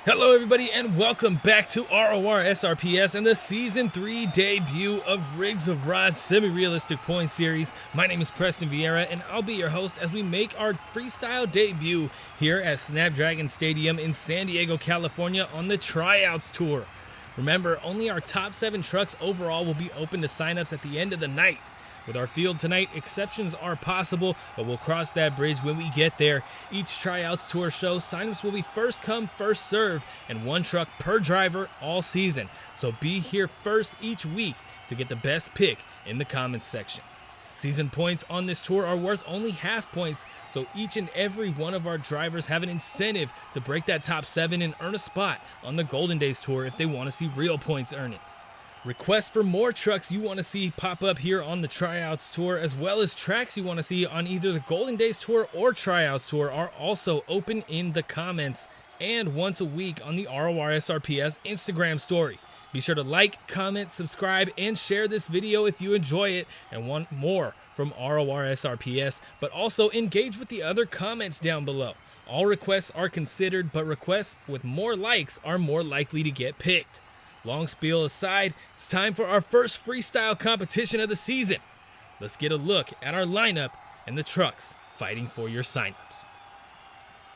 Hello everybody and welcome back to Rorsrps and the Season 3 debut of Rigs of Rods Semi-Realistic Point Series. My name is Preston Vieira and I'll be your host as we make our freestyle debut here at Snapdragon Stadium in San Diego, California on the Tryouts Tour. Remember, only our top 7 trucks overall will be open to signups at the end of the night. With our field tonight, exceptions are possible, but we'll cross that bridge when we get there. Each Tryouts Tour show, signups will be first come, first serve, and 1 truck per driver all season. So be here first each week to get the best pick in the comments section. Season points on this tour are worth only half points, so each and every one of our drivers have an incentive to break that top 7 and earn a spot on the Golden Days Tour if they want to see real points earnings. Requests for more trucks you want to see pop up here on the Tryouts Tour, as well as tracks you want to see on either the Golden Days Tour or Tryouts Tour, are also open in the comments and once a week on the Rorsrps Instagram story. Be sure to like, comment, subscribe, and share this video if you enjoy it and want more from Rorsrps, but also engage with the other comments down below. All requests are considered, but requests with more likes are more likely to get picked. Long spiel aside, it's time for our first freestyle competition of the season. Let's get a look at our lineup and the trucks fighting for your signups.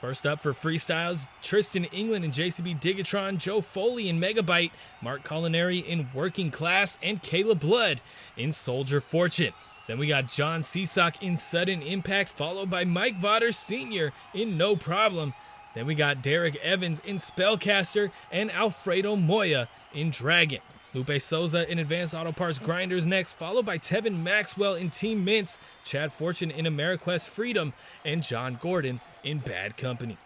First up for freestyles, Tristan England in JCB Dig-A-Tron, Joe Foley in Megabyte, Mark Culinary in Working Class, and Kayla Blood in Soldier Fortune. Then we got John Seasock in Sudden Impact, followed by Mike Vodder Sr. in No Problem. Then we got Derek Evans in Spellcaster and Alfredo Moya in Dragon. Lupe Sza in Advanced Auto Parts Grinders next, followed by Tevin Maxwell in Team Meents, Chad Fortune in AmeriQuest Freedom, and John Gordon in Bad Company.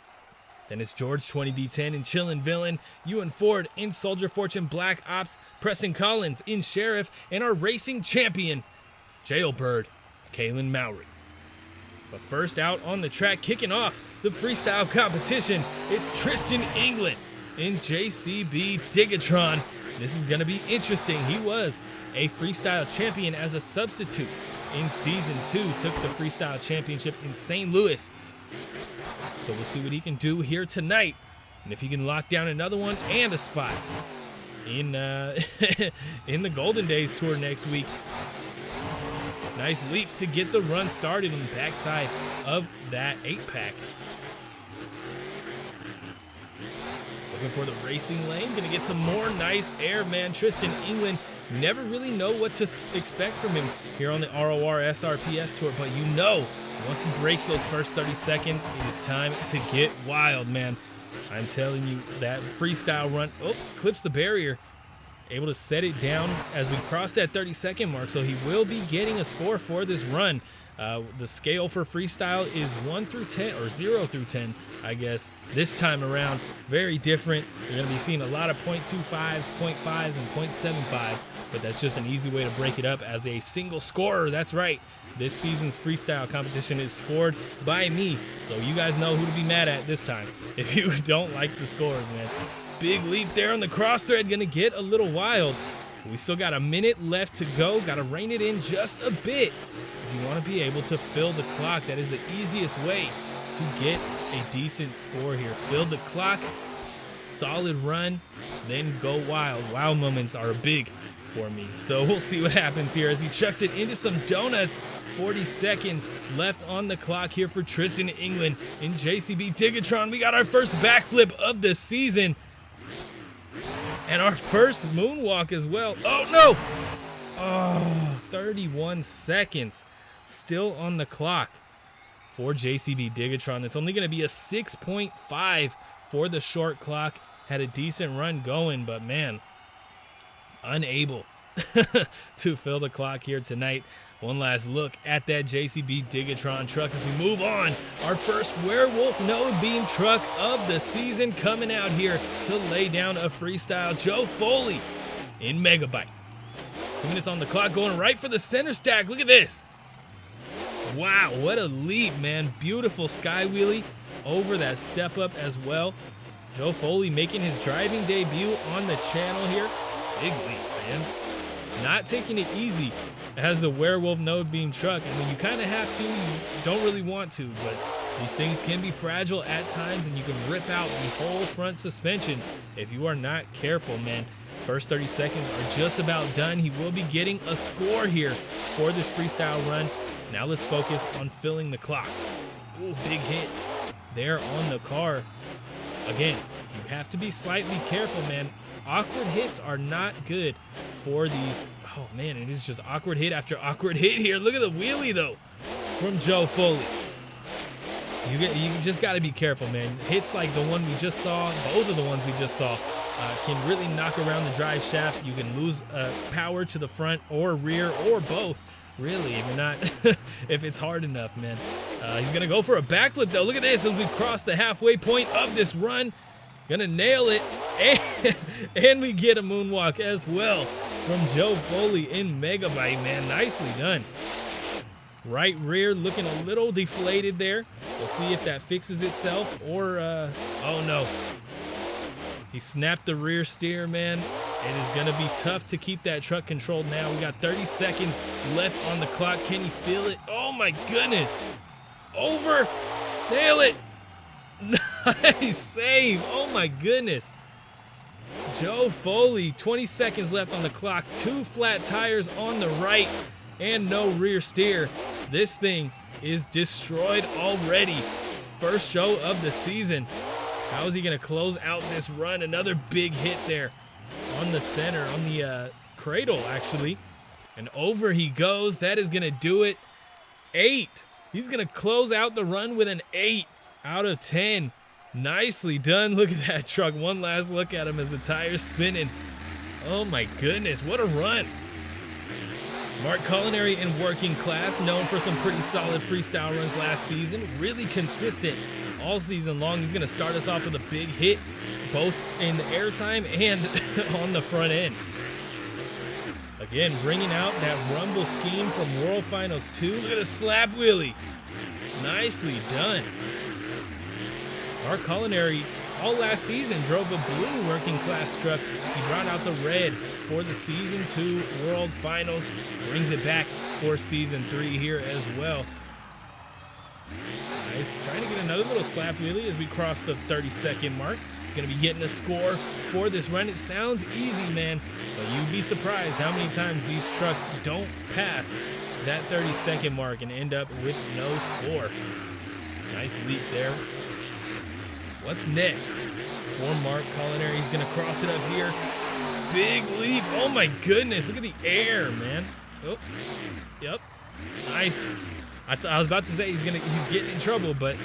Then it's George 20D10 in Chillin Villain, Yuan Ford in Soldier Fortune Black Ops, Preston Collins in Sheriff, and our racing champion, Jailbird, Kayn Mauy. But first out on the track, kicking off the freestyle competition, it's Tristan England in JCB Dig-A-Tron. This is going to be interesting. He was a freestyle champion as a substitute in Season 2, took the freestyle championship in St. Louis. So we'll see what he can do here tonight, and if he can lock down another one and a spot in, in the Golden Days Tour next week. Nice leap to get the run started on the backside of that 8-pack. Looking for the racing lane. Gonna get some more nice air, man. Tristan England, never really know what to expect from him here on the Rorsrps Tour, but you know, once he breaks those first 30 seconds, it is time to get wild, man. I'm telling you, that freestyle run, clips the barrier. Able to set it down as we cross that 30-second mark, so he will be getting a score for this run. The scale for freestyle is 1 through 10, or 0 through 10, I guess, this time around. Very different. You're going to be seeing a lot of 0.25s, 0.5s, and 0.75s, but that's just an easy way to break it up as a single scorer. That's right. This season's freestyle competition is scored by me, so you guys know who to be mad at this time if you don't like the scores, man. Big leap there on the cross thread, gonna get a little wild. We still got a minute left to go, gotta rein it in just a bit. If you wanna be able to fill the clock, that is the easiest way to get a decent score here. Fill the clock, solid run, then go wild. Wow moments are big for me. So we'll see what happens here as he chucks it into some donuts. 40 seconds left on the clock here for Tristan England in JCB Dig-A-Tron. We got our first backflip of the season. And our first moonwalk as well. Oh, no! Oh, 31 seconds still on the clock for JCB Dig-A-Tron. It's only going to be a 6.5 for the short clock. Had a decent run going, but man, unable to fill the clock here tonight. One last look at that JCB Dig-A-Tron truck as we move on. Our first Werewolf No Beam truck of the season coming out here to lay down a freestyle. Joe Foley in Megabyte. 2 minutes on the clock, going right for the center stack. Look at this. Wow, what a leap, man. Beautiful sky wheelie over that step up as well. Joe Foley making his driving debut on the channel here. Big leap, man. Not taking it easy as a Werewolf No Beam truck. I mean, you kind of have to. You don't really want to, but These things can be fragile at times, and you can rip out the whole front suspension if you are not careful, man. First 30 seconds are just about done. He will be getting a score here for this freestyle run. Now let's focus on filling the clock. Ooh, big hit there on the car. Again, you have to be slightly careful, man. Awkward hits are not good for these. Oh, man, it is just awkward hit after awkward hit here. Look at the wheelie, though, from Joe Foley. You just got to be careful, man. Hits like the one we just saw, both of the ones we just saw, can really knock around the drive shaft. You can lose power to the front or rear or both, really, if you're not, if it's hard enough, man. He's going to go for a backflip, though. Look at this as we cross the halfway point of this run. Gonna nail it, and we get a moonwalk as well from Joe Foley in Megabyte, man. Nicely done. Right rear looking a little deflated there. We'll see if that fixes itself or, oh no. He snapped the rear steer, man. It is gonna be tough to keep that truck controlled now. We got 30 seconds left on the clock. Can he feel it? Oh my goodness. Over, nail it. Nice save. Oh my goodness. Joe Foley, 20 seconds left on the clock. 2 flat tires on the right and no rear steer. This thing is destroyed already. First show of the season. How is he going to close out this run? Another big hit there on the center, on the cradle actually. And over he goes. That is going to do it. 8. He's going to close out the run with an 8 out of 10. Nicely done. Look at that truck. One last look at him as the tire's spinning. Oh my goodness, what a run. Mark Culinary in working class, known for some pretty solid freestyle runs last season. Really consistent all season long. He's going to start us off with a big hit, both in the airtime and on the front end. Again, bringing out that rumble scheme from World Finals 2. Look at a slap wheelie. Nicely done. Mark Culinary all last season drove a blue working class truck. He brought out the red for the Season 2 World Finals. Brings it back for Season 3 here as well. Nice. Trying to get another little slap wheelie as we cross the 30-second mark. Going to be getting a score for this run. It sounds easy, man, but you'd be surprised how many times these trucks don't pass that 30-second mark and end up with no score. Nice leap there. What's next for Mark Culinary? He's going to cross it up here. Big leap. Oh, my goodness. Look at the air, man. Oh, yep. Nice. I was about to say he's getting in trouble, but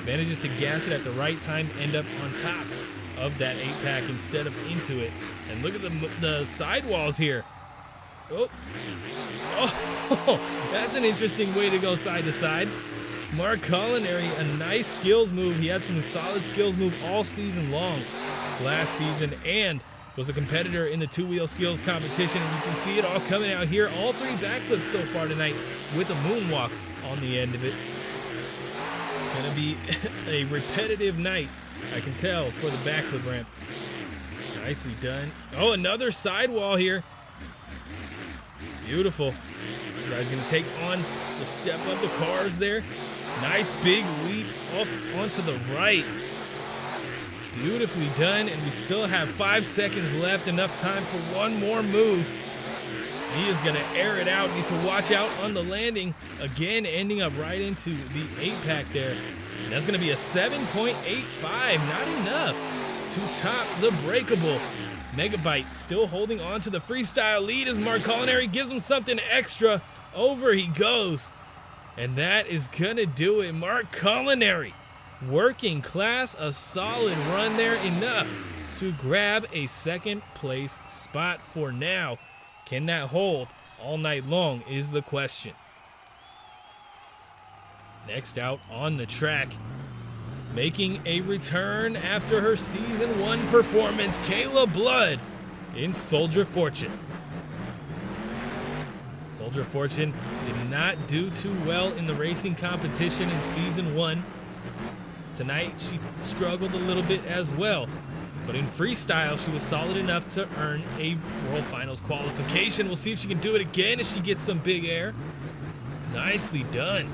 manages to gas it at the right time, end up on top of that 8-pack instead of into it. And look at the sidewalls here. Oh. Oh, that's an interesting way to go side to side. Mark Culinary, a nice skills move. He had some solid skills move all season long last season and was a competitor in the 2-wheel skills competition. And you can see it all coming out here. All 3 backflips so far tonight with a moonwalk on the end of it. Gonna be a repetitive night, I can tell, for the backflip ramp. Nicely done. Oh, another sidewall here. Beautiful. You guys gonna take on the step of the cars there. Nice big leap off onto the right. Beautifully done, and we still have 5 seconds left. Enough time for one more move. He is going to air it out. Needs to watch out on the landing. Again, ending up right into the 8-pack there. And that's going to be a 7.85. Not enough to top the breakable. Megabyte still holding on to the freestyle lead as Mark Culinary gives him something extra. Over he goes. And that is going to do it. Mark Culinary, working class, a solid run there. Enough to grab a 2nd place spot for now. Can that hold all night long is the question. Next out on the track, making a return after her Season 1 performance, Kayla Blood in Soldier Fortune. Soldier Fortune did not do too well in the racing competition in Season 1. Tonight, she struggled a little bit as well. But in freestyle, she was solid enough to earn a World Finals qualification. We'll see if she can do it again as she gets some big air. Nicely done.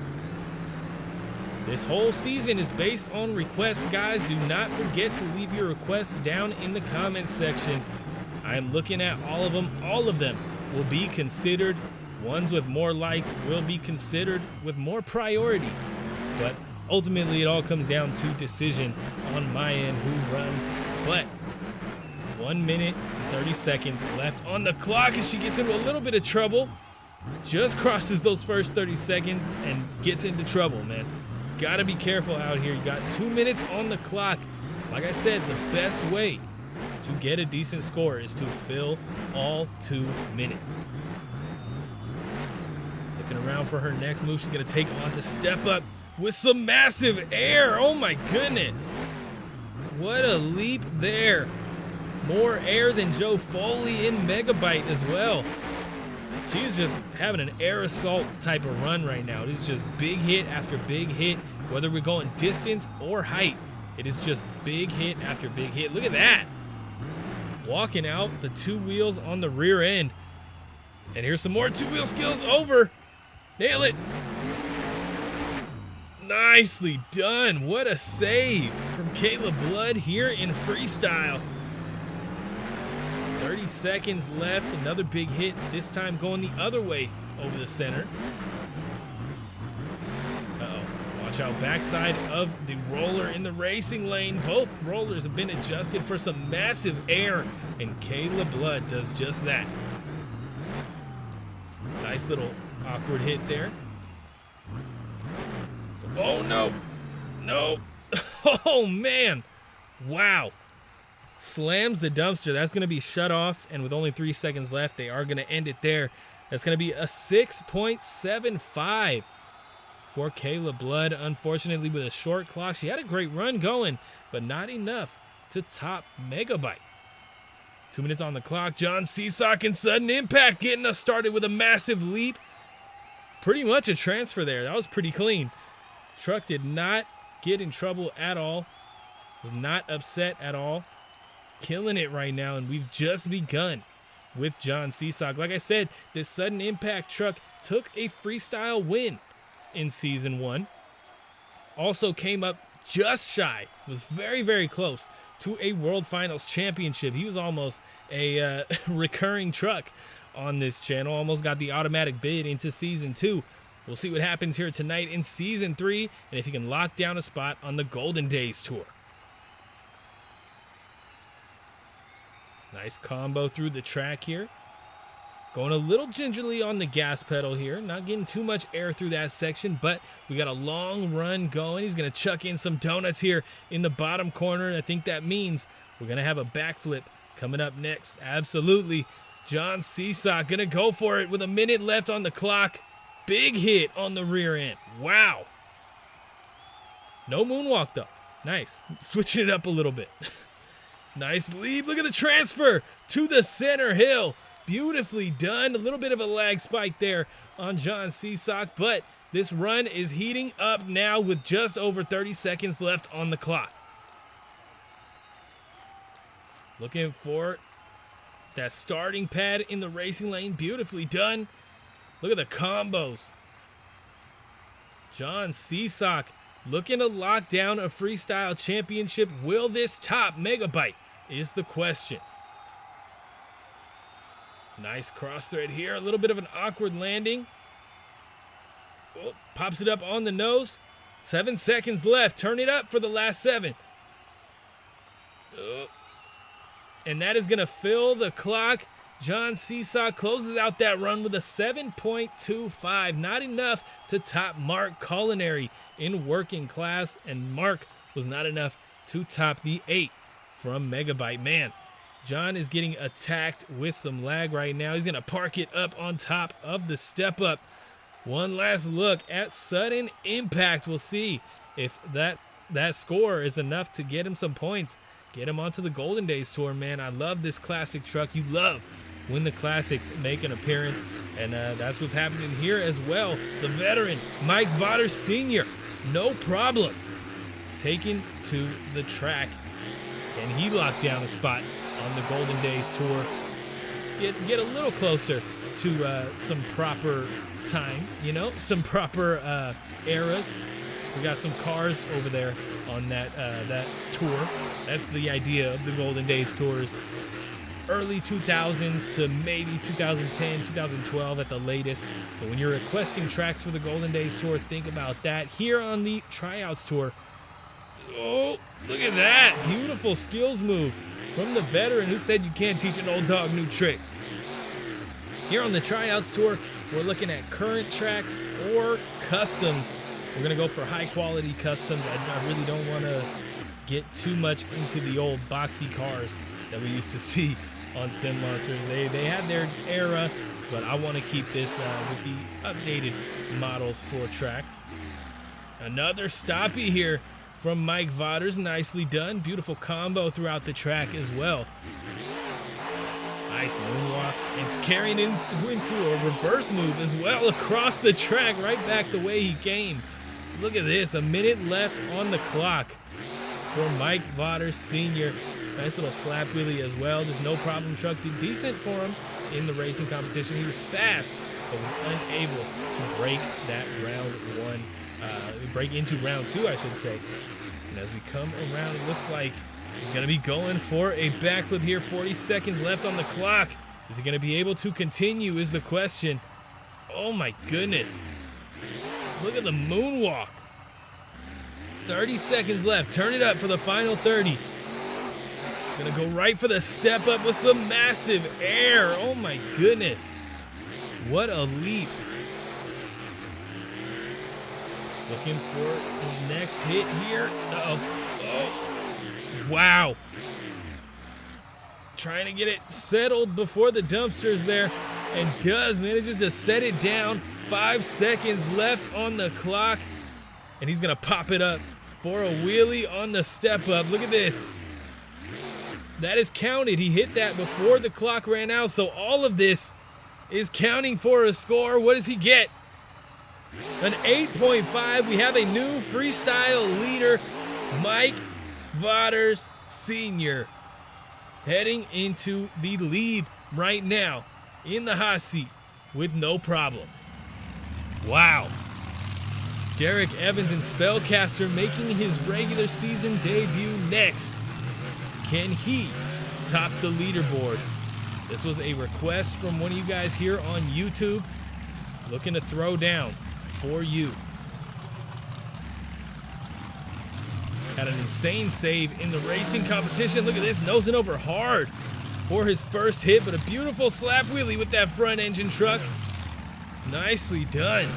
This whole season is based on requests, guys. Do not forget to leave your requests down in the comments section. I am looking at all of them. All of them will be considered. Ones with more likes will be considered with more priority. But ultimately, it all comes down to decision on my end, who runs. But 1 minute and 30 seconds left on the clock as she gets into a little bit of trouble. Just crosses those first 30 seconds and gets into trouble, man. Gotta be careful out here. You got 2 minutes on the clock. Like I said, the best way to get a decent score is to fill all 2 minutes. Looking around for her next move. She's gonna take on the step up with some massive air. Oh my goodness. What a leap there. More air than Joe Foley in Megabyte as well. She's just having an air assault type of run right now. It is just big hit after big hit, whether we're going distance or height. It is just big hit after big hit. Look at that. Walking out the 2 wheels on the rear end. And here's some more 2-wheel skills over. Nail it. Nicely done. What a save from Kayla Blood here in freestyle. 30 seconds left, another big hit, this time going the other way over the center. Uh-oh, watch out, backside of the roller in the racing lane. Both rollers have been adjusted for some massive air, and Kayla Blood does just that. Nice little awkward hit there. So, oh no, no, oh man, wow. Slams the dumpster. That's going to be shut off, and with only 3 seconds left, they are going to end it there. That's going to be a 6.75 for Kayla Blood. Unfortunately, with a short clock, she had a great run going, but not enough to top Megabyte. 2 minutes on the clock. John Seasock and Sudden Impact getting us started with a massive leap. Pretty much a transfer there. That was pretty clean. Truck did not get in trouble at all. Was not upset at all. Killing it right now, and we've just begun with John Seasock. Like I said, this Sudden Impact truck took a freestyle win in Season 1. Also came up just shy, was very, very close to a World Finals championship. He was almost a recurring truck on this channel. Almost got the automatic bid into Season 2. We'll see what happens here tonight in Season 3, and if he can lock down a spot on the Golden Days Tour. Nice combo through the track here. Going a little gingerly on the gas pedal here. Not getting too much air through that section, but we got a long run going. He's going to chuck in some donuts here in the bottom corner. I think that means we're going to have a backflip coming up next. Absolutely. John Seasock going to go for it with a minute left on the clock. Big hit on the rear end. Wow. No moonwalk, though. Nice. Switching it up a little bit. Nice lead. Look at the transfer to the center hill. Beautifully done. A little bit of a lag spike there on John Seasock, but this run is heating up now with just over 30 seconds left on the clock. Looking for that starting pad in the racing lane. Beautifully done. Look at the combos. John Seasock looking to lock down a freestyle championship. Will this top Megabyte is the question. Nice cross thread here. A little bit of an awkward landing. Oh, pops it up on the nose. 7 seconds left. Turn it up for the last 7. Oh. And that is going to fill the clock. John Seasock closes out that run with a 7.25. Not enough to top Mark Culinary in working class. And Mark was not enough to top the 8 from Megabyte. Man, John is getting attacked with some lag right now. He's going to park it up on top of the step up. One last look at Sudden Impact. We'll see if that score is enough to get him some points. Get him onto the Golden Days Tour, man. I love this classic truck. You love when the classics make an appearance, and that's what's happening here as well. The veteran, Mike Votter Sr., no problem, taken to the track. Can he lock down a spot on the Golden Days Tour? Get a little closer to some proper time, you know, some proper eras. We got some cars over there on that tour. That's the idea of the Golden Days tours. Early 2000s to maybe 2010, 2012 at the latest. So when you're requesting tracks for the Golden Days tour, think about that. Here on the Tryouts tour, oh, look at that. Beautiful skills move from the veteran who said you can't teach an old dog new tricks. Here on the Tryouts tour, we're looking at current tracks or customs. We're going to go for high quality customs. I really don't want to get too much into the old boxy cars that we used to see on Sim Monsters. They had their era, but I want to keep this with the updated models for tracks. Another stoppie here from Mike Vodders. Nicely done. Beautiful combo throughout the track as well. Nice moonwalk. And it's carrying into a reverse move as well across the track, right back the way he came. Look at this. A minute left on the clock for Mike Vodders Sr. Nice little slap wheelie as well. Just no problem truck. Did decent for him in the racing competition. He was fast, but was unable to break that round one. Break into round two, I should say. And as we come around, it looks like he's going to be going for a backflip here. 40 seconds left on the clock. Is he going to be able to continue is the question. Oh my goodness. Look at the moonwalk. 30 seconds left. Turn it up for the final 30. Gonna go right for the step up with some massive air. Oh my goodness. What a leap. Looking for his next hit here. Uh-oh. Oh. Wow. Trying to get it settled before the dumpsters there. And does, manages to set it down. 5 seconds left on the clock. And he's gonna pop it up for a wheelie on the step up. Look at this. That is counted. He hit that before the clock ran out. So all of this is counting for a score. What does he get? An 8.5. We have a new freestyle leader, Mike Vodders Sr. heading into the lead right now in the hot seat with no problem. Wow. Derek Evans and Spellcaster making his regular season debut next. Can he top the leaderboard? This was a request from one of you guys here on YouTube. Looking to throw down for you. Had an insane save in the racing competition. Look at this, nosing over hard for his first hit, but a beautiful slap wheelie with that front engine truck. Nicely done.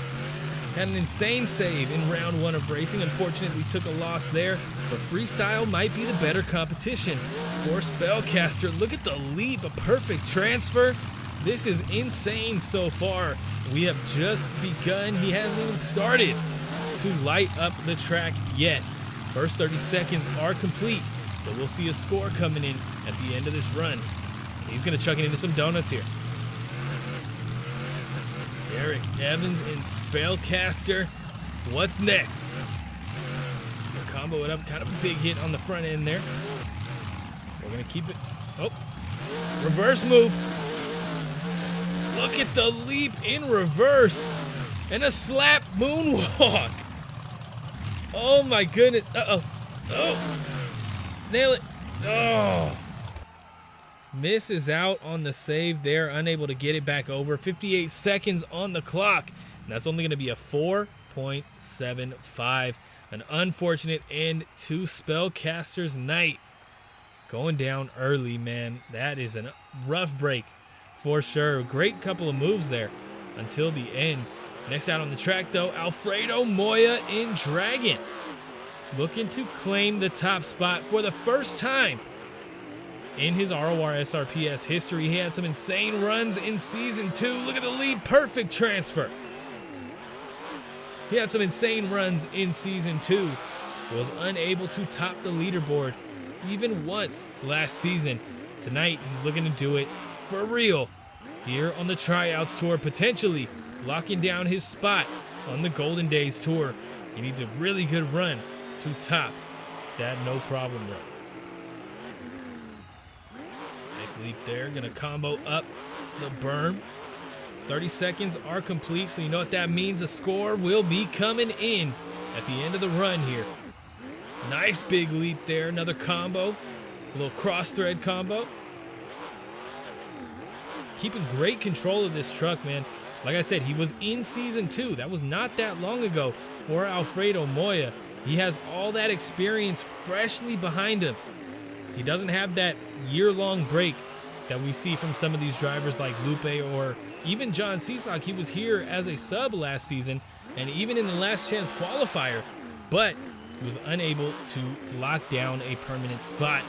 Had an insane save in round one of racing. Unfortunately, took a loss there, but freestyle might be the better competition for Spellcaster. Look at the leap, a perfect transfer. This is insane so far. We have just begun. He hasn't even started to light up the track yet. First 30 seconds are complete, so we'll see a score coming in at the end of this run. He's gonna chuck it into some donuts here. Derek Evans and Spellcaster. What's next? We'll combo it up. Kind of a big hit on the front end there. We're going to keep it. Oh. Reverse move. Look at the leap in reverse. And a slap moonwalk. Oh my goodness. Uh-oh. Oh. Nail it. Oh. Misses out on the save there, unable to get it back over. 58 seconds on the clock, and that's only going to be a 4.75. An unfortunate end to Spellcaster's night. Going down early, man. That is a rough break for sure. Great couple of moves there until the end. Next out on the track, though, Alfredo Moya in Dragon. Looking to claim the top spot for the first time in his ROR SRPS history. He had some insane runs in Season 2. Look at the lead. Perfect transfer. He had some insane runs in Season 2. Was unable to top the leaderboard even once last season. Tonight, he's looking to do it for real here on the Tryouts Tour, potentially locking down his spot on the Golden Days Tour. He needs a really good run to top that no problem run. Leap there, gonna combo up the berm. 30 seconds are complete, so you know what that means. The score will be coming in at the end of the run here. Nice big leap there. Another combo. A little cross thread combo. Keeping great control of this truck, man. Like I said, he was in Season 2. That was not that long ago for Alfredo Moya. He has all that experience freshly behind him. He doesn't have that year-long break that we see from some of these drivers like Lupe or even John Seasock. He was here as a sub last season and even in the last chance qualifier, but he was unable to lock down a permanent spot.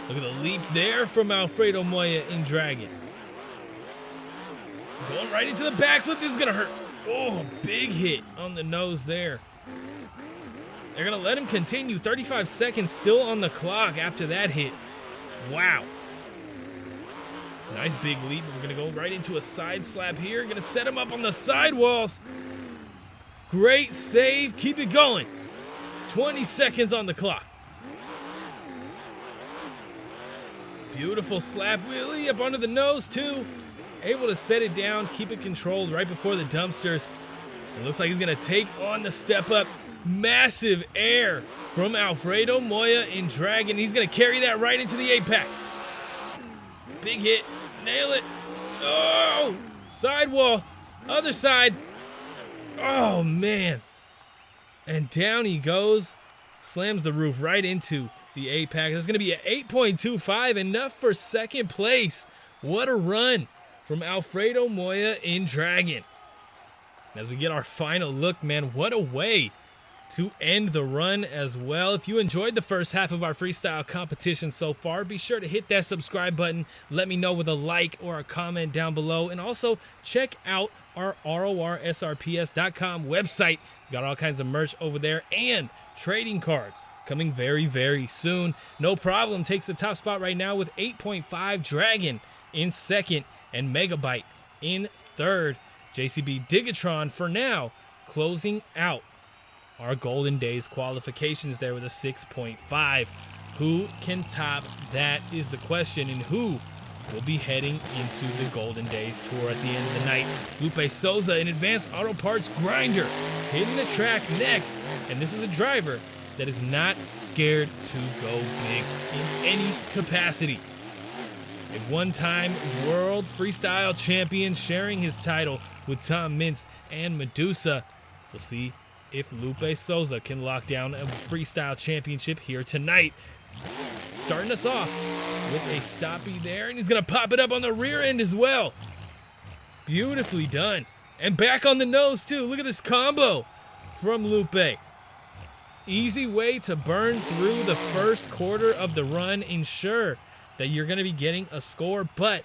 Look at the leap there from Alfredo Moya in Dragon. Going right into the backflip. This is going to hurt. Oh, big hit on the nose there. They're going to let him continue. 35 seconds still on the clock after that hit. Wow. Nice big leap. We're going to go right into a side slap here. Going to set him up on the sidewalls. Great save. Keep it going. 20 seconds on the clock. Beautiful slap wheelie up under the nose too. Able to set it down, keep it controlled right before the dumpsters. It looks like he's going to take on the step up. Massive air from Alfredo Moya in Dragon. He's going to carry that right into the 8-pack. Big hit. Nail it. Oh! Sidewall. Other side. Oh, man. And down he goes. Slams the roof right into the 8-pack. That's going to be an 8.25. Enough for second place. What a run from Alfredo Moya in Dragon. As we get our final look, man, what a way to end the run as well. If you enjoyed the first half of our freestyle competition so far, be sure to hit that subscribe button. Let me know with a like or a comment down below. And also check out our Rorsrps.com website. We got all kinds of merch over there and trading cards coming very, very soon. No Problem takes the top spot right now with 8.5. Dragon in second and Megabyte in third. JCB Dig-A-Tron for now closing out our Golden Days qualifications there with a 6.5. Who can top that is the question, and who will be heading into the Golden Days tour at the end of the night. Lupe Sza, an advanced auto parts grinder, hitting the track next, and this is a driver that is not scared to go big in any capacity. A one-time world freestyle champion sharing his title with Tom Meents and Medusa. We'll see if Lupe Sza can lock down a freestyle championship here tonight. Starting us off with a stoppie there, and he's going to pop it up on the rear end as well. Beautifully done. And back on the nose too. Look at this combo from Lupe. Easy way to burn through the first quarter of the run. Ensure that you're going to be getting a score, but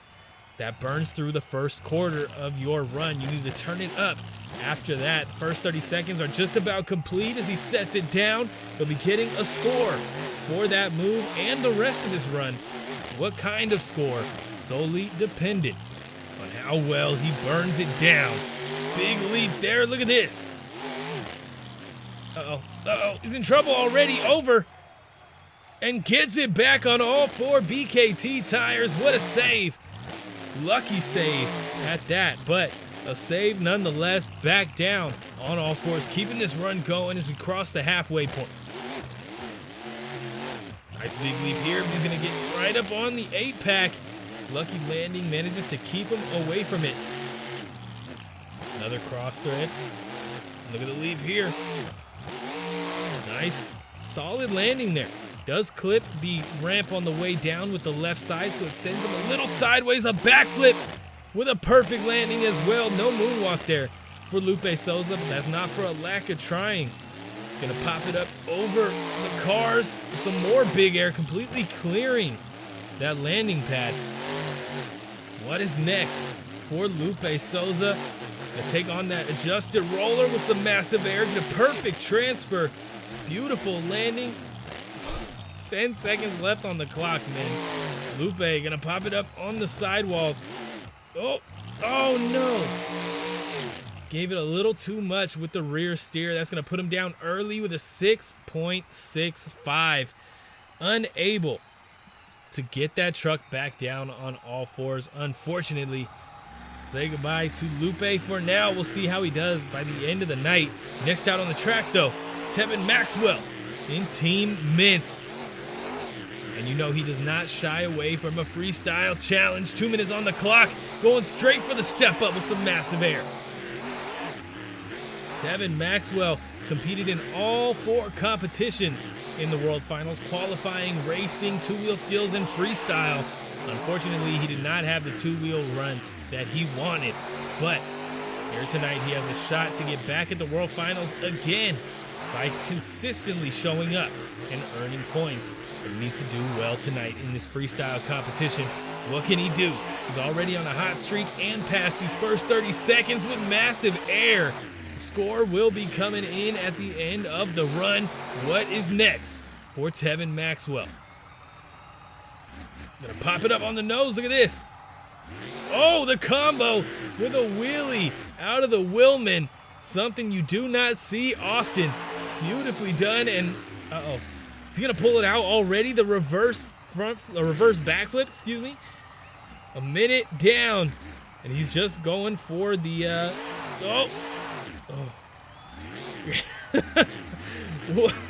that burns through the first quarter of your run. You need to turn it up after that. The first 30 seconds are just about complete as he sets it down. He'll be getting a score for that move and the rest of this run. What kind of score? Solely dependent on how well he burns it down. Big leap there. Look at this. Uh-oh. He's in trouble already. Over. And gets it back on all four BKT tires. What a save. Lucky save at that, but a save nonetheless. Back down on all fours, keeping this run going as we cross the halfway point. Nice big leap here. He's going to get right up on the 8-pack. Lucky landing manages to keep him away from it. Another cross thread. Look at the leap here. Nice. Solid landing there. Does clip the ramp on the way down with the left side, so it sends him a little sideways. A backflip with a perfect landing as well. No moonwalk there for Lupe Sza, but that's not for a lack of trying. Gonna pop it up over the cars. Some more big air, completely clearing that landing pad. What is next for Lupe Sza? Gonna take on that adjusted roller with some massive air. Get a perfect transfer. Beautiful landing. 10 seconds left on the clock, man. Lupe gonna pop it up on the sidewalls. Oh no. Gave it a little too much with the rear steer. That's gonna put him down early with a 6.65. Unable to get that truck back down on all fours. Unfortunately, say goodbye to Lupe for now. We'll see how he does by the end of the night. Next out on the track, though, Tevin Maxwell in Team Meents. And you know he does not shy away from a freestyle challenge. 2 minutes on the clock, going straight for the step up with some massive air. Tevin Maxwell competed in all 4 competitions in the World Finals, qualifying, racing, 2-wheel skills, and freestyle. Unfortunately, he did not have the 2-wheel run that he wanted, but here tonight he has a shot to get back at the World Finals again by consistently showing up and earning points. But he needs to do well tonight in this freestyle competition. What can he do? He's already on a hot streak and passed these first 30 seconds with massive air. The score will be coming in at the end of the run. What is next for Tevin Maxwell? Gonna pop it up on the nose. Look at this. Oh, the combo with a wheelie out of the Willman. Something you do not see often. Beautifully done. And uh-oh. Is he gonna pull it out already? The reverse backflip, excuse me. A minute down. And he's just going for the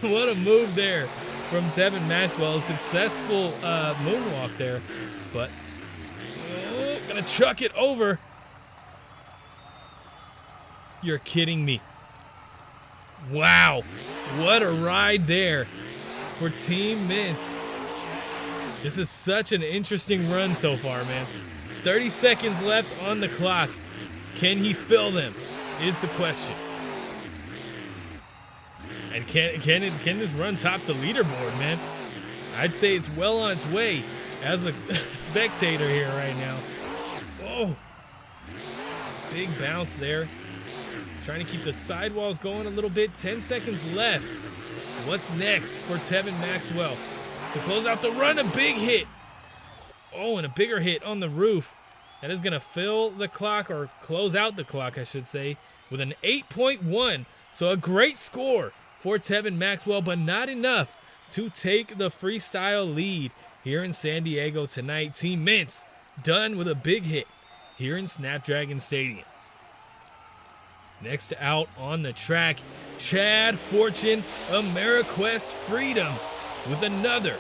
What a move there from Tevin Maxwell. A successful moonwalk there, but gonna chuck it over. You're kidding me. Wow, what a ride there for Team Meents. This is such an interesting run so far, man. 30 seconds left on the clock. Can he fill them is the question. And can this run top the leaderboard, man? I'd say it's well on its way as a spectator here right now. Oh, big bounce there. Trying to keep the sidewalls going a little bit. 10 seconds left. What's next for Tevin Maxwell? To close out the run, a big hit. Oh, and a bigger hit on the roof. That is going to fill the clock, or close out the clock, I should say, with an 8.1. So a great score for Tevin Maxwell, but not enough to take the freestyle lead here in San Diego tonight. Team Meents done with a big hit here in Snapdragon Stadium. Next out on the track, Chad Fortune, AmeriQuest Freedom with another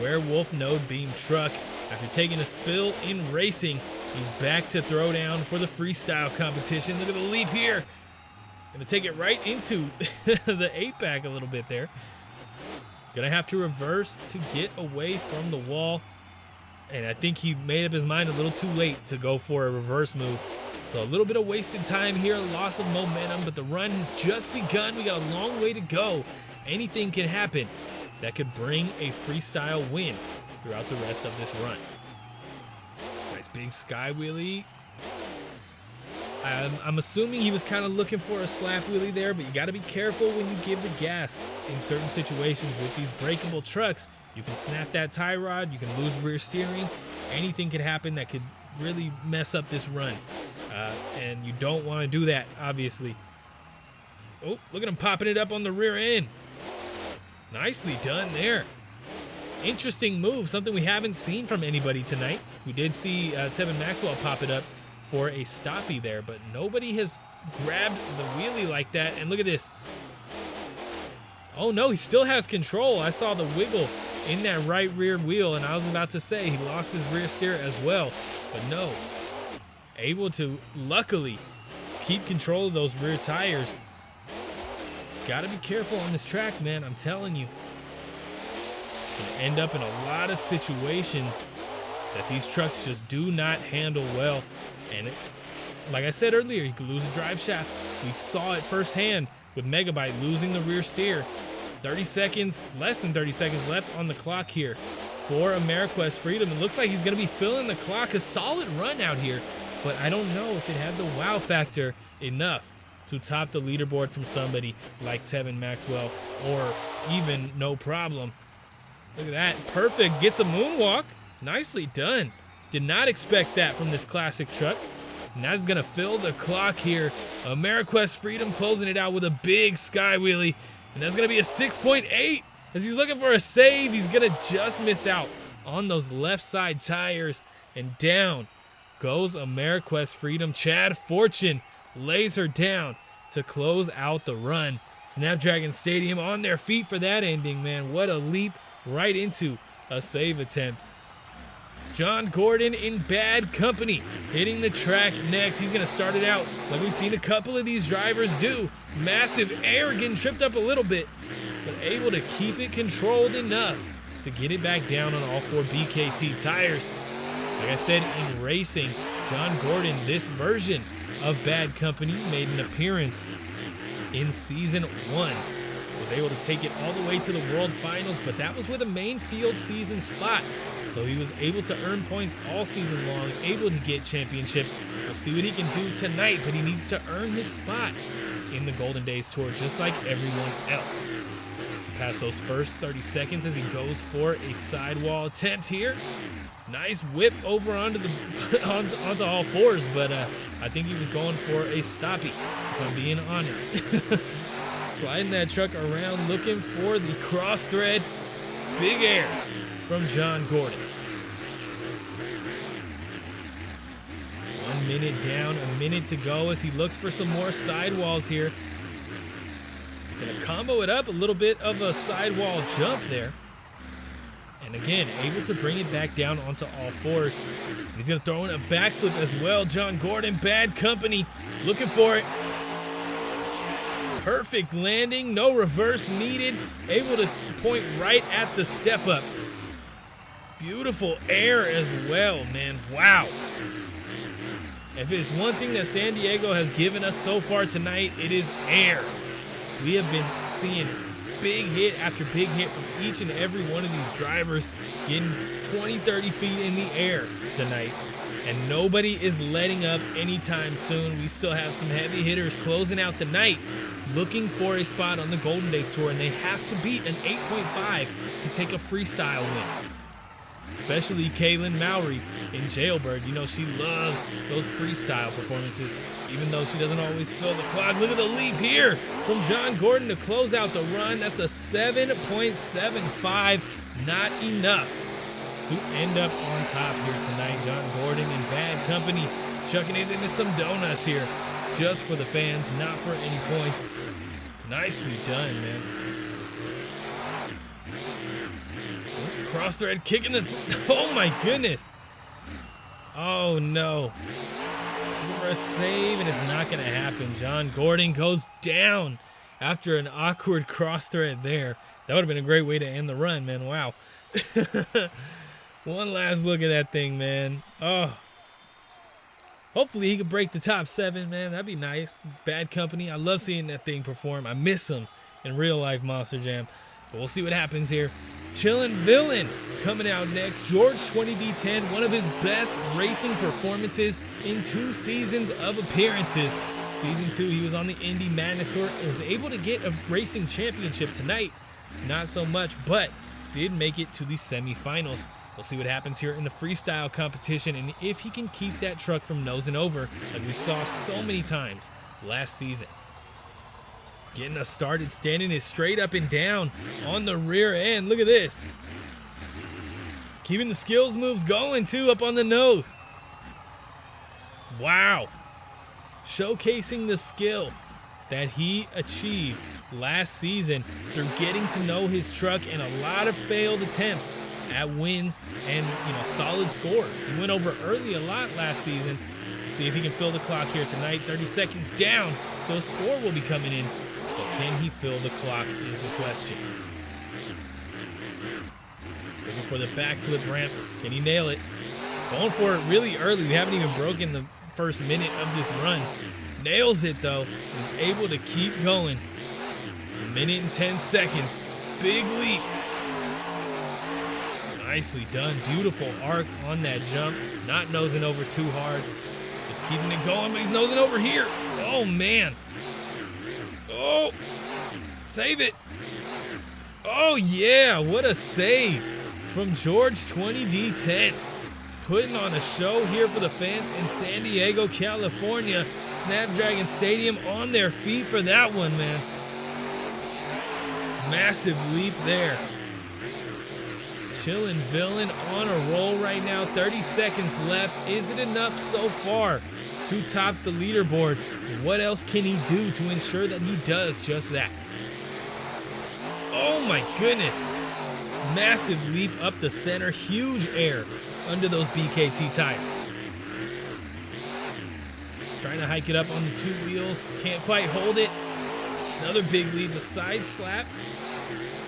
werewolf node beam truck. After taking a spill in racing, he's back to throw down for the freestyle competition. Look at the leap here. Gonna take it right into the 8-pack a little bit there. Gonna have to reverse to get away from the wall. And I think he made up his mind a little too late to go for a reverse move. So a little bit of wasted time here, loss of momentum, but the run has just begun. We got a long way to go. Anything can happen that could bring a freestyle win throughout the rest of this run. Nice big sky wheelie. I'm assuming he was kind of looking for a slap wheelie there, but you got to be careful when you give the gas in certain situations with these breakable trucks. You can snap that tie rod, you can lose rear steering. Anything could happen that could really mess up this run. And you don't want to do that, obviously. Oh, look at him popping it up on the rear end. Nicely done there. Interesting move, something we haven't seen from anybody tonight. We did see Tevin Maxwell pop it up for a stoppie there, but nobody has grabbed the wheelie like that. And look at this. Oh no, he still has control. I saw the wiggle in that right rear wheel, and I was about to say he lost his rear steer as well, but no. Able to, luckily, keep control of those rear tires. Gotta be careful on this track, man, I'm telling you. Gonna end up in a lot of situations that these trucks just do not handle well. And like I said earlier, you could lose a drive shaft. We saw it firsthand with Megabyte losing the rear steer. 30 seconds, less than 30 seconds left on the clock here for AmeriQuest Freedom. It looks like he's gonna be filling the clock. A solid run out here, but I don't know if it had the wow factor enough to top the leaderboard from somebody like Tevin Maxwell, or even no problem. Look at that, perfect, gets a moonwalk. Nicely done. Did not expect that from this classic truck. And that's gonna fill the clock here. AmeriQuest Freedom closing it out with a big sky wheelie. And that's gonna be a 6.8. As he's looking for a save, he's gonna just miss out on those left side tires and down goes Ameriquest Freedom. Chad Fortune lays her down to close out the run. Snapdragon Stadium on their feet for that ending, man. What a leap right into a save attempt. John Gordon in bad company, hitting the track next. He's going to start it out like we've seen a couple of these drivers do. Massive air, getting tripped up a little bit, but able to keep it controlled enough to get it back down on all 4 BKT tires. Like I said, in racing, John Gordon, this version of bad company, made an appearance in season 1. Was able to take it all the way to the World Finals, but that was with a main field season spot. So he was able to earn points all season long, able to get championships. We'll see what he can do tonight, but he needs to earn his spot in the Golden Days Tour, just like everyone else. Past those first 30 seconds as he goes for a sidewall attempt here. Nice whip over onto the onto all 4s, but I think he was going for a stoppie, if I'm being honest. Sliding that truck around, looking for the cross thread. Big air from John Gordon. 1 minute down, a minute to go as he looks for some more sidewalls here. Gonna combo it up, a little bit of a sidewall jump there. And again, able to bring it back down onto all 4s. And he's gonna throw in a backflip as well. John Gordon, bad company, looking for it. Perfect landing, no reverse needed. Able to point right at the step up. Beautiful air as well, man. Wow. If it's one thing that San Diego has given us so far tonight, it is air. We have been seeing big hit after big hit from each and every one of these drivers, getting 20, 30 feet in the air tonight. And nobody is letting up anytime soon. We still have some heavy hitters closing out the night, looking for a spot on the Golden Days Tour, and they have to beat an 8.5 to take a freestyle win. Especially Kayn Mauy in Jailbird. You know, she loves those freestyle performances, even though she doesn't always fill the clock. Look at the leap here from John Gordon to close out the run. That's a 7.75, not enough to end up on top here tonight. John Gordon in bad company, chucking it into some donuts here, just for the fans, not for any points. Nicely done, man. Cross thread kicking the, oh my goodness. Oh no. For a save, and it's not gonna happen. John Gordon goes down after an awkward cross thread there. That would have been a great way to end the run, man. Wow. One last look at that thing, man. Oh. Hopefully he could break the top 7, man. That'd be nice. Bad company. I love seeing that thing perform. I miss him in real life Monster Jam. But we'll see what happens here. Chillin Villain coming out next. George 20D10, one of his best racing performances in 2 seasons of appearances. Season 2, he was on the Indy Madness Tour and was able to get a racing championship tonight. Not so much, but did make it to the semifinals. We'll see what happens here in the freestyle competition and if he can keep that truck from nosing over like we saw so many times last season. Getting us started, standing it straight up and down on the rear end. Look at this. Keeping the skills moves going too, up on the nose. Wow. Showcasing the skill that he achieved last season through getting to know his truck and a lot of failed attempts at wins and, you know, solid scores. He went over early a lot last season. See if he can fill the clock here tonight. 30 seconds down, so a score will be coming in. But can he fill the clock is the question. Looking for the backflip ramp. Can he nail it? Going for it really early. We haven't even broken the first minute of this run. Nails it though. Is able to keep going. 1 minute and 10 seconds. Big leap. Nicely done. Beautiful arc on that jump. Not nosing over too hard. Just keeping it going, but he's nosing over here. Oh man. Oh, save it. Oh yeah, what a save from George 20D10. Putting on a show here for the fans in San Diego, California. Snapdragon Stadium on their feet for that one, man. Massive leap there. Chillin Villain on a roll right now. 30 seconds left. Is it enough so far to top the leaderboard? What else can he do to ensure that he does just that? Oh my goodness. Massive leap up the center. Huge air under those BKT tires. Trying to hike it up on the two wheels. Can't quite hold it. Another big leap, a side slap.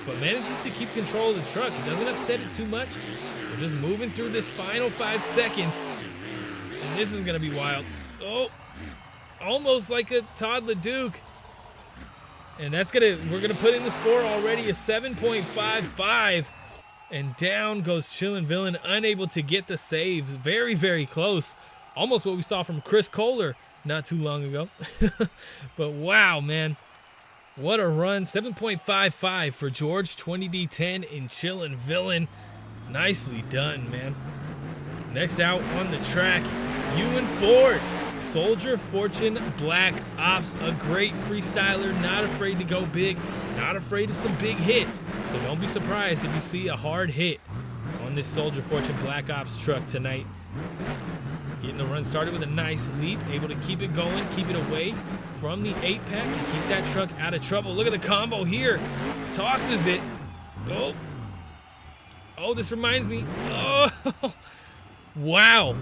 But manages to keep control of the truck. It doesn't upset it too much. We're just moving through this final 5 seconds. And this is going to be wild. Oh, almost like a Todd LeDuc. And we're gonna put in the score already, a 7.55. And down goes Chillin Villain, unable to get the save. Very, very close. Almost what we saw from Chris Kohler not too long ago. But wow, man. What a run. 7.55 for George 20D10 in Chillin Villain. Nicely done, man. Next out on the track, Yuan Ford. Soldier Fortune Black Ops, a great freestyler, not afraid to go big, not afraid of some big hits. So don't be surprised if you see a hard hit on this Soldier Fortune Black Ops truck tonight. Getting the run started with a nice leap, able to keep it going, keep it away from the 8-pack and keep that truck out of trouble. Look at the combo here. Tosses it. Oh, this reminds me. Oh, wow.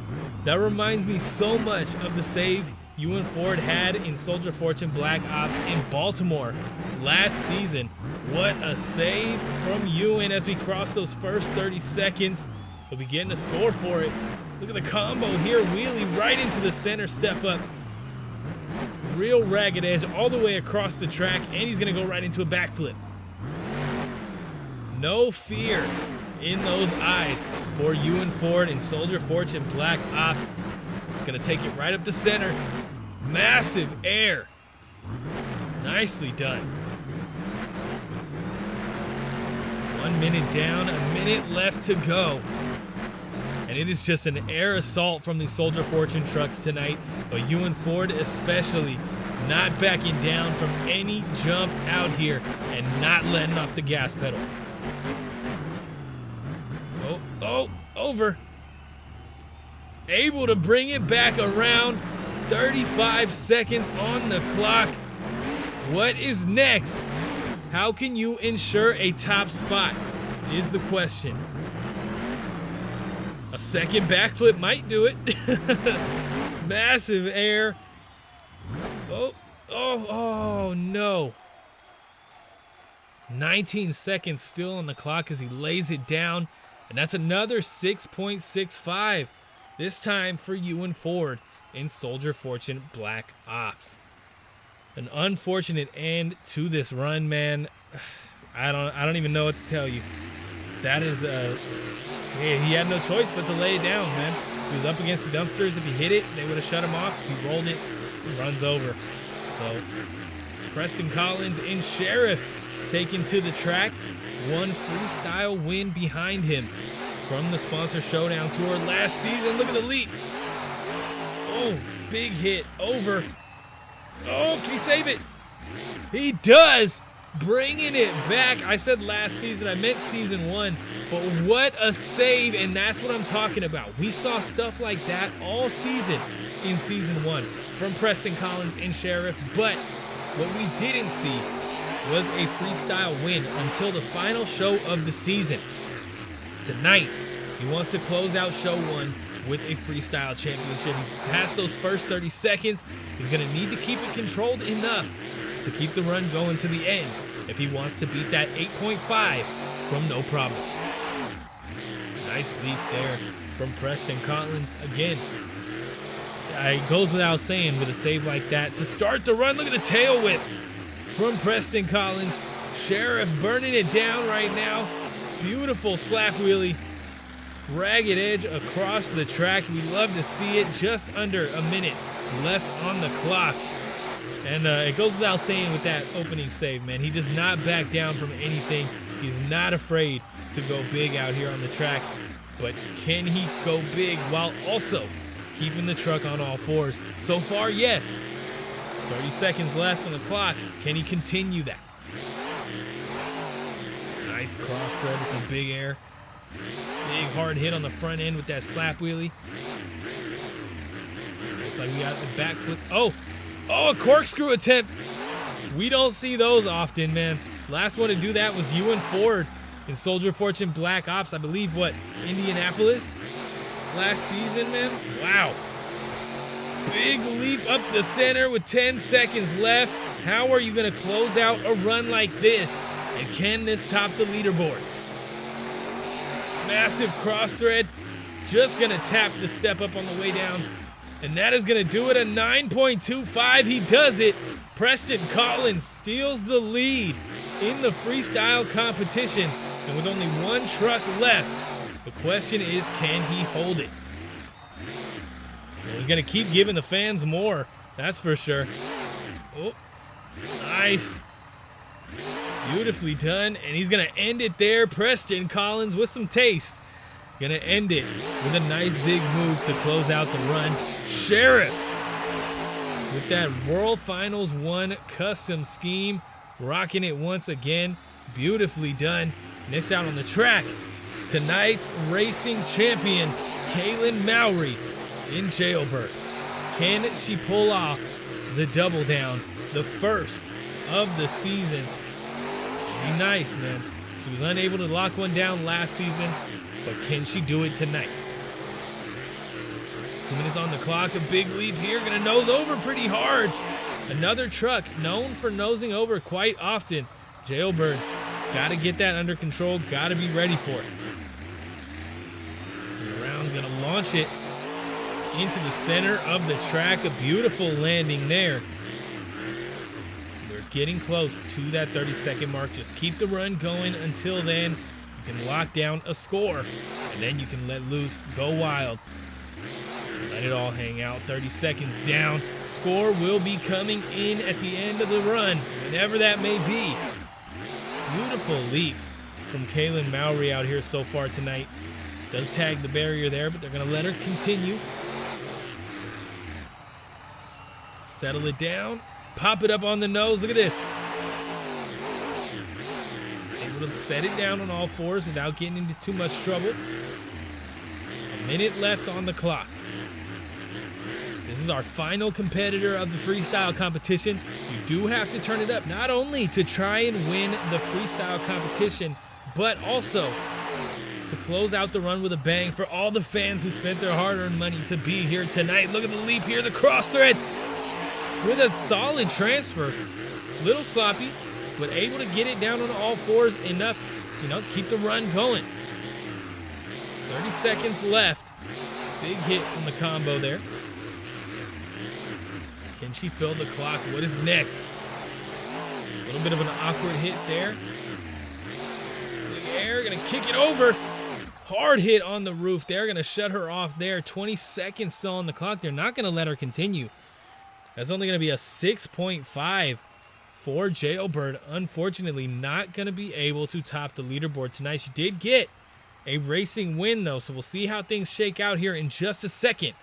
That reminds me so much of the save Yuan Ford had in Soldier Fortune Black Ops in Baltimore last season. What a save from Yuan as we cross those first 30 seconds. We'll be getting a score for it. Look at the combo here. Wheelie right into the center step up. Real ragged edge all the way across the track, and he's going to go right into a backflip. No fear in those eyes for Yuan Ford and Soldier Fortune Black Ops. He's going to take it right up the center. Massive air. Nicely done. 1 minute down, a minute left to go. And it is just an air assault from the Soldier Fortune trucks tonight. But Yuan Ford especially not backing down from any jump out here and not letting off the gas pedal. Oh, over. Able to bring it back around. 35 seconds on the clock. What is next? How can you ensure a top spot is the question. A second backflip might do it. Massive air. Oh no. 19 seconds still on the clock as he lays it down. And that's another 6.65. This time for Yuan Ford in Soldier Fortune Black Ops. An unfortunate end to this run, man. I don't even know what to tell you. That is he had no choice but to lay it down, man. He was up against the dumpsters. If he hit it, they would have shut him off. If he rolled it, it runs over. So Preston Collins in Sheriff taken to the track. One freestyle win behind him from the Sponsor Showdown Tour last season. Look at the leap. Oh, big hit over. Oh, can he save it? He does. Bringing it back. I said last season, I meant season 1, but what a save, and that's what I'm talking about. We saw stuff like that all season in season 1 from Preston Collins and Sheriff, but what we didn't see was a freestyle win until the final show of the season. Tonight, he wants to close out show 1 with a freestyle championship. He's past those first 30 seconds. He's going to need to keep it controlled enough to keep the run going to the end if he wants to beat that 8.5 from no problem. Nice leap there from Preston Collins. Again, it goes without saying with a save like that to start the run. Look at the tail whip from Preston Collins. Sheriff burning it down right now. Beautiful slap wheelie. Ragged edge across the track. We love to see it. Just under a minute left on the clock. And it goes without saying with that opening save, man. He does not back down from anything. He's not afraid to go big out here on the track. But can he go big while also keeping the truck on all fours? So far, yes. 30 seconds left on the clock. Can he continue that? Nice cross thread with some big air. Big hard hit on the front end with that slap wheelie. Looks like we got the back flip. Oh, a corkscrew attempt. We don't see those often, man. Last one to do that was Yuan Ford in Soldier Fortune Black Ops, I believe, what, Indianapolis? Last season, man. Wow. Big leap up the center with 10 seconds left. How are you going to close out a run like this? And can this top the leaderboard? Massive cross thread. Just going to tap the step up on the way down. And that is going to do it, a 9.25. He does it. Preston Collins steals the lead in the freestyle competition. And with only one truck left, the question is, can he hold it? Well, he's going to keep giving the fans more, that's for sure. Oh, nice. Beautifully done, and he's going to end it there. Preston Collins with some taste. Going to end it with a nice big move to close out the run. Sheriff with that World Finals 1 custom scheme, rocking it once again. Beautifully done. Next out on the track, tonight's racing champion, Kayn Mauy in Jailbird. Can she pull off the double down, the first of the season? Be nice, man. She was unable to lock one down last season, but can she do it tonight? 2 minutes on the clock, a big leap here, gonna nose over pretty hard. Another truck known for nosing over quite often. Jailbird, gotta get that under control, gotta be ready for it. Around, gonna launch it into the center of the track. A beautiful landing there. We're getting close to that 30-second mark. Just keep the run going until then. You can lock down a score, and then you can let loose, go wild. Let it all hang out. 30 seconds down. Score will be coming in at the end of the run, whenever that may be. Beautiful leaps from Kayn Mauy out here so far tonight. Does tag the barrier there, but they're going to let her continue. Settle it down. Pop it up on the nose. Look at this. Able to set it down on all fours without getting into too much trouble. A minute left on the clock. This is our final competitor of the freestyle competition. You do have to turn it up, not only to try and win the freestyle competition, but also to close out the run with a bang for all the fans who spent their hard-earned money to be here tonight. Look at the leap here, the cross thread with a solid transfer. Little sloppy, but able to get it down on all fours enough, to keep the run going. 30 seconds left. Big hit from the combo there. Can she fill the clock? What is next? A little bit of an awkward hit there. Big air, gonna kick it over. Hard hit on the roof. They're gonna shut her off there. 20 seconds still on the clock. They're not gonna let her continue. That's only gonna be a 6.5 for Jailbird. Unfortunately, not gonna be able to top the leaderboard tonight. She did get a racing win though, so we'll see how things shake out here in just a second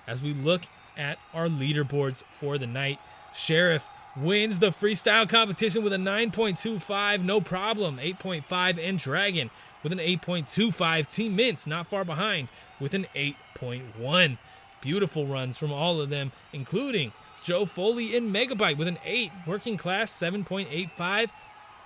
as we look at our leaderboards for the night. Sheriff wins the freestyle competition with a 9.25, no problem. 8.5, and Dragon with an 8.25. Team Meents not far behind with an 8.1. Beautiful runs from all of them, including Joe Foley and Megabyte with an 8. Working Class 7.85.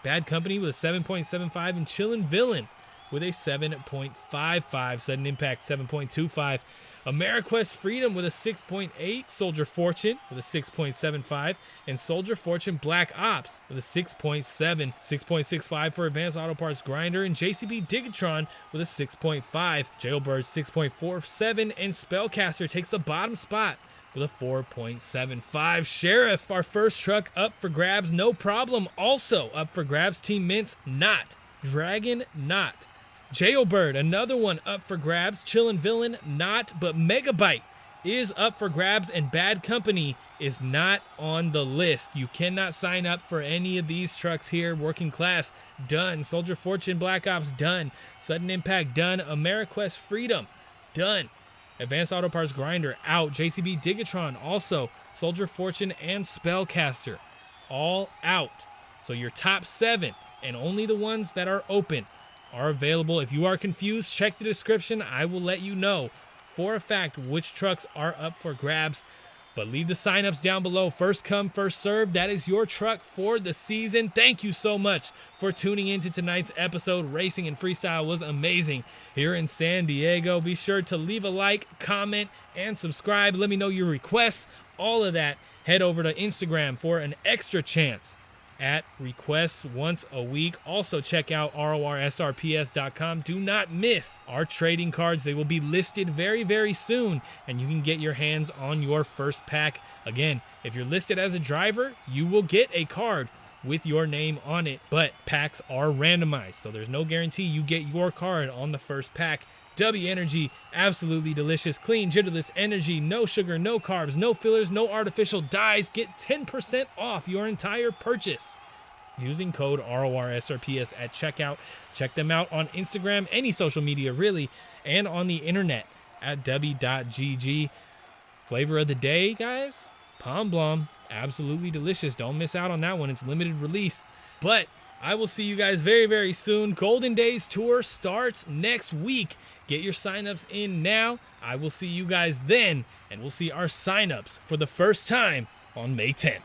Bad Company with a 7.75, and Chillin Villain with a 7.55. Sudden Impact 7.25. AmeriQuest Freedom with a 6.8, Soldier Fortune with a 6.75, and Soldier Fortune Black Ops with a 6.7, 6.65 for Advanced Auto Parts Grinder, and JCB Dig-A-Tron with a 6.5, Jailbird 6.47, and Spellcaster takes the bottom spot with a 4.75. Sheriff, our first truck up for grabs, no problem. Also up for grabs, Team Meents, not. Dragon, not. Jailbird, another one up for grabs. Chillin Villain, not, but Megabyte is up for grabs, and Bad Company is not on the list. You cannot sign up for any of these trucks here. Working Class, done. Soldier Fortune Black Ops, done. Sudden Impact, done. AmeriQuest Freedom, done. Advanced Auto Parts Grinder, out. JCB Dig-A-Tron, also. Soldier Fortune and Spellcaster, all out. So your top 7, and only the ones that are open, are available. If you are confused, check the description. I will let you know for a fact which trucks are up for grabs. But leave the signups down below. First come, first serve. That is your truck for the season. Thank you so much for tuning into tonight's episode. Racing and freestyle was amazing here in San Diego. Be sure to leave a like, comment, and subscribe. Let me know your requests. All of that. Head over to Instagram for an extra chance at requests once a week. Also check out rorsrps.com. Do not miss our trading cards. They will be listed very, very soon, and you can get your hands on your first pack. Again, if you're listed as a driver, you will get a card with your name on it, but packs are randomized, so there's no guarantee you get your card on the first pack. Dubby energy, absolutely delicious, clean, jitterless energy, no sugar, no carbs, no fillers, no artificial dyes. Get 10% off your entire purchase using code RORSRPS at checkout. Check them out on Instagram, any social media really, and on the internet at dubby.gg. Flavor of the day, guys, Palm Blom, absolutely delicious. Don't miss out on that one. It's limited release. But I will see you guys very, very soon. Golden Days Tour starts next week. Get your signups in now. I will see you guys then, and we'll see our signups for the first time on May 10th.